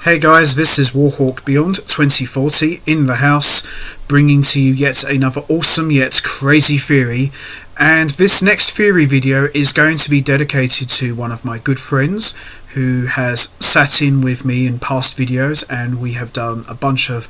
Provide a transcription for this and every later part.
Hey guys, this is Warhawk Beyond 2040 in the house, bringing to you yet another awesome yet crazy theory. And this next theory video is going to be dedicated to one of my good friends who has sat in with me in past videos, and we have done a bunch of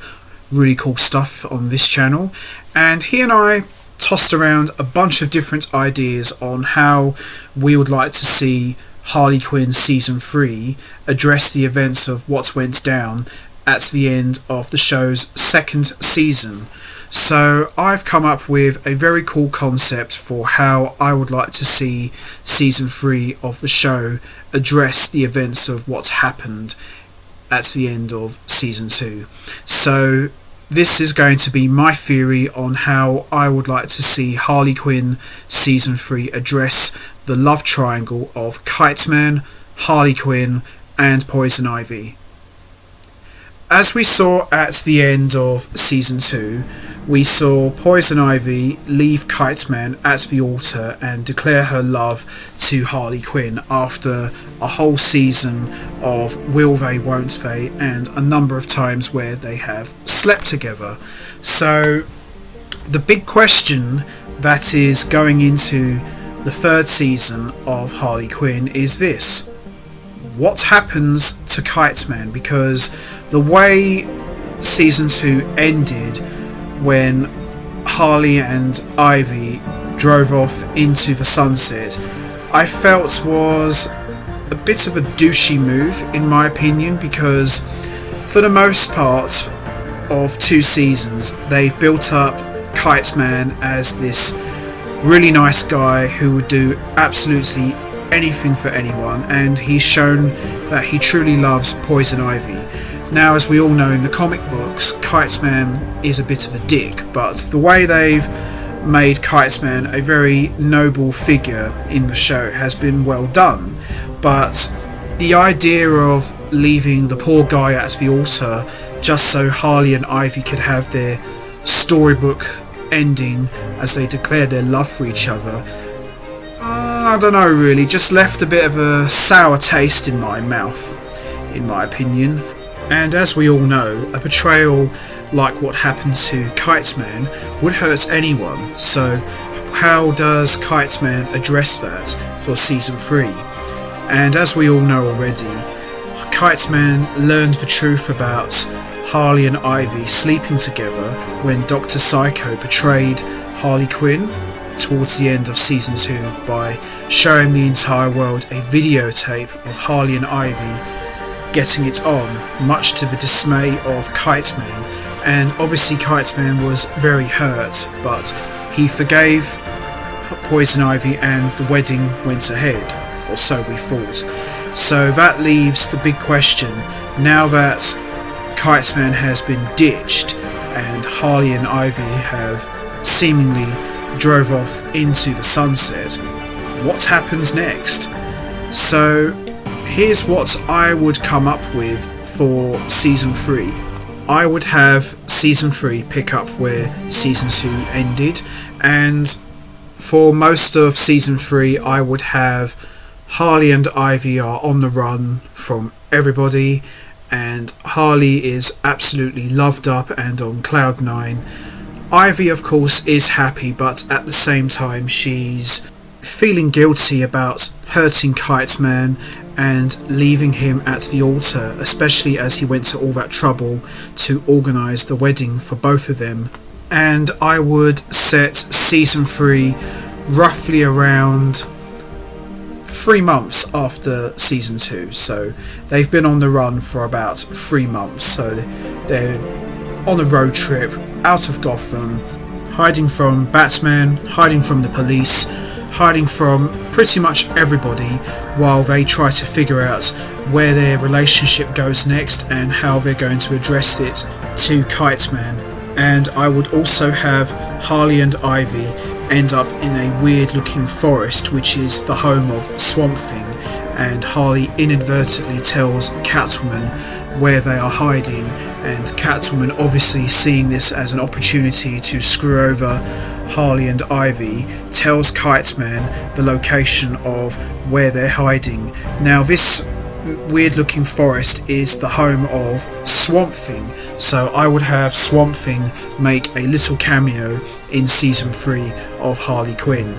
really cool stuff on this channel. And he and I tossed around a bunch of different ideas on how we would like to see Harley Quinn Season 3 address the events of what went down at the end of the show's second season. So I've come up with a very cool concept for how I would like to see Season 3 of the show address the events of what's happened at the end of Season 2. So this is going to be my theory on how I would like to see Harley Quinn Season 3 address the love triangle of Kiteman, Harley Quinn and Poison Ivy. As we saw at the end of Season 2, we saw Poison Ivy leave Kiteman at the altar and declare her love to Harley Quinn after a whole season of will they, won't they, and a number of times where they have slept together. So the big question that is going into the third season of Harley Quinn is this: what happens to Kiteman? Because the way Season 2 ended, when Harley and Ivy drove off into the sunset, I felt was a bit of a douchey move in my opinion, because for the most part of 2 seasons they've built up Kiteman as this really nice guy who would do absolutely anything for anyone, and he's shown that he truly loves Poison Ivy. Now, as we all know, in the comic books, Kiteman is a bit of a dick, but the way they've made Kiteman a very noble figure in the show has been well done. But the idea of leaving the poor guy at the altar just so Harley and Ivy could have their storybook ending as they declared their love for each other, I don't know, really just left a bit of a sour taste in my mouth, in my opinion. And as we all know, a betrayal like what happened to Kiteman would hurt anyone, so how does Kiteman address that for Season 3? And as we all know already, Kiteman learned the truth about Harley and Ivy sleeping together when Dr. Psycho betrayed Harley Quinn towards the end of Season 2 by showing the entire world a videotape of Harley and Ivy getting it on, much to the dismay of Kiteman. And obviously Kiteman was very hurt, but he forgave Poison Ivy and the wedding went ahead, or so we thought. So that leaves the big question, now that Kiteman has been ditched and Harley and Ivy have seemingly drove off into the sunset, what happens next? So here's what I would come up with for Season 3. I would have Season 3 pick up where Season 2 ended, and for most of Season 3 I would have Harley and Ivy are on the run from everybody, and Harley is absolutely loved up and on cloud 9. Ivy of course is happy, but at the same time she's feeling guilty about hurting Kiteman and leaving him at the altar, especially as he went to all that trouble to organise the wedding for both of them. And I would set Season 3 roughly around 3 months after Season 2, so they've been on the run for about 3 months, so they're on a road trip out of Gotham, hiding from Batman, hiding from the police, hiding from pretty much everybody, while they try to figure out where their relationship goes next and how they're going to address it to Kiteman. And I would also have Harley and Ivy end up in a weird looking forest which is the home of Swamp Thing, and Harley inadvertently tells Catwoman where they are hiding, and Catwoman, obviously seeing this as an opportunity to screw over Harley and Ivy, tells Kiteman the location of where they're hiding. Now this weird looking forest is the home of Swamp Thing. So I would have Swamp Thing make a little cameo in season 3 of Harley Quinn.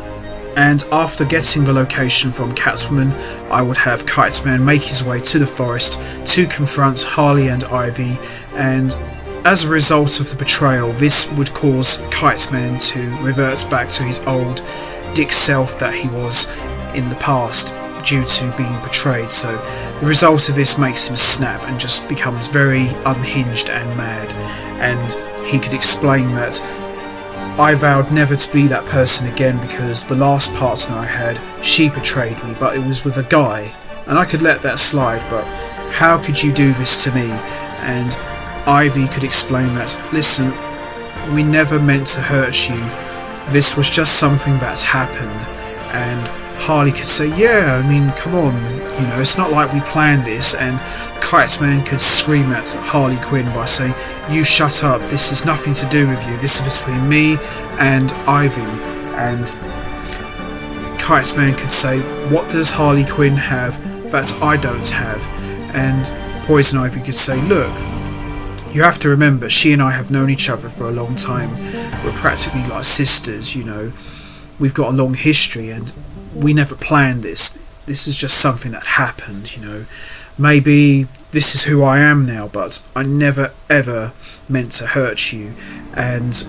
And after getting the location from Catwoman, I would have Kiteman make his way to the forest to confront Harley and Ivy, and as a result of the betrayal, this would cause Kiteman to revert back to his old dick self that he was in the past due to being betrayed. So the result of this makes him snap and just becomes very unhinged and mad, and he could explain that I vowed never to be that person again because the last partner I had, she betrayed me, but it was with a guy, and I could let that slide, but how could you do this to me? And Ivy could explain that, listen, we never meant to hurt you, this was just something that's happened. And Harley could say, yeah, I mean, come on, you know, it's not like we planned this. And Kiteman could scream at Harley Quinn by saying, you shut up, this has nothing to do with you, this is between me and Ivy. And Kiteman could say, what does Harley Quinn have that I don't have? And Poison Ivy could say, look, you have to remember, she and I have known each other for a long time, we're practically like sisters, you know, we've got a long history and we never planned this is just something that happened, you know. Maybe this is who I am now, but I never ever meant to hurt you. And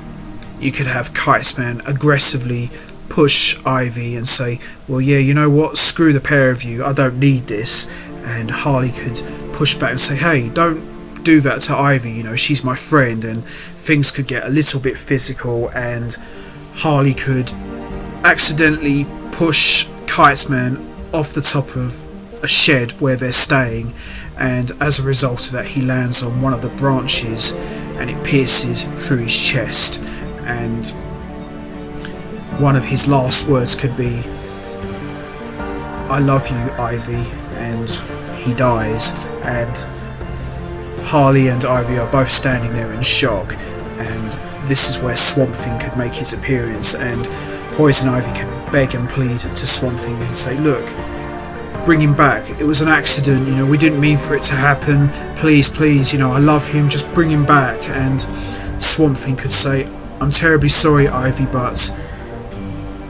you could have Kiteman aggressively push Ivy and say, well, yeah, you know what, screw the pair of you, I don't need this. And Harley could push back and say, hey, don't do that to Ivy, you know, she's my friend. And things could get a little bit physical, and Harley could accidentally push Kiteman off the top of a shed where they're staying, and as a result of that he lands on one of the branches and it pierces through his chest, and one of his last words could be, I love you, Ivy, and he dies. And Harley and Ivy are both standing there in shock, and this is where Swamp Thing could make his appearance, and Poison Ivy could beg and plead to Swamp Thing and say, look, bring him back, it was an accident, you know, we didn't mean for it to happen, please, you know, I love him, just bring him back. And Swamp Thing could say, I'm terribly sorry, Ivy, but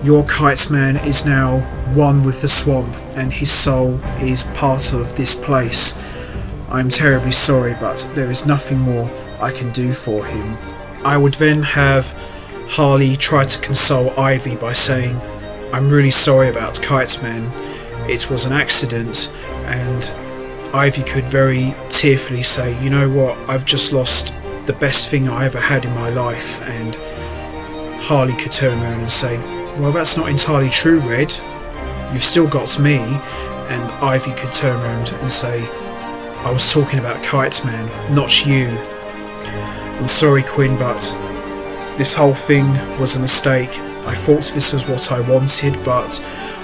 your Kiteman is now one with the swamp and his soul is part of this place. I'm terribly sorry, but there is nothing more I can do for him. I would then have Harley try to console Ivy by saying, I'm really sorry about Kiteman, it was an accident. And Ivy could very tearfully say, you know what, I've just lost the best thing I ever had in my life. And Harley could turn around and say, well, that's not entirely true, Red, you've still got me. And Ivy could turn around and say, I was talking about Kiteman, not you. I'm sorry, Quinn, but this whole thing was a mistake. I thought this was what I wanted, but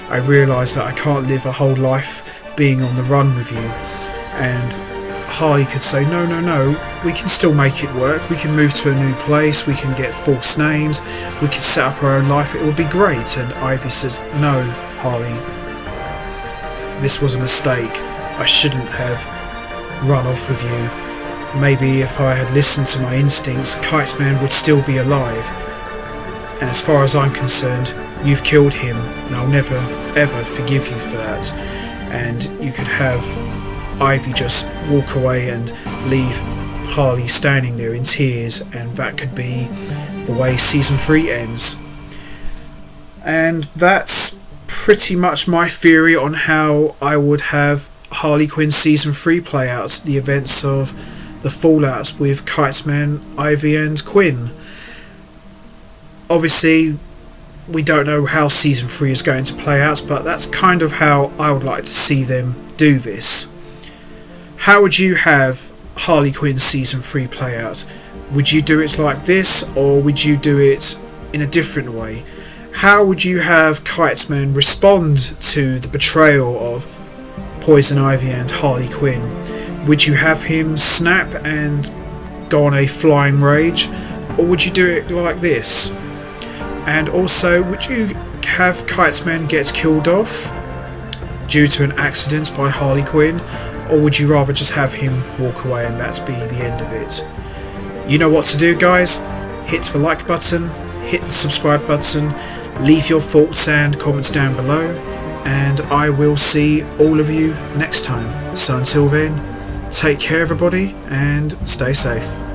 I realised that I can't live a whole life being on the run with you. And Harley could say, no, we can still make it work, we can move to a new place, we can get false names, we can set up our own life, it will be great. And Ivy says, no, Harley, this was a mistake, I shouldn't have run off with you. Maybe if I had listened to my instincts, Kiteman would still be alive. And as far as I'm concerned, you've killed him, and I'll never ever forgive you for that. And you could have Ivy just walk away and leave Harley standing there in tears, and that could be the way season 3 ends. And that's pretty much my theory on how I would have Harley Quinn season 3 play out, the events of the fallout with Kiteman, Ivy and Quinn. Obviously we don't know how season 3 is going to play out, but that's kind of how I would like to see them do this. How would you have Harley Quinn season 3 play out? Would you do it like this, or would you do it in a different way? How would you have Kiteman respond to the betrayal of Poison Ivy and Harley Quinn? Would you have him snap and go on a flying rage, or would you do it like this? And also, would you have Kiteman get killed off due to an accident by Harley Quinn, or would you rather just have him walk away and that be the end of it? You know what to do, guys. Hit the like button, hit the subscribe button, leave your thoughts and comments down below, and I will see all of you next time. So until then, take care everybody and stay safe.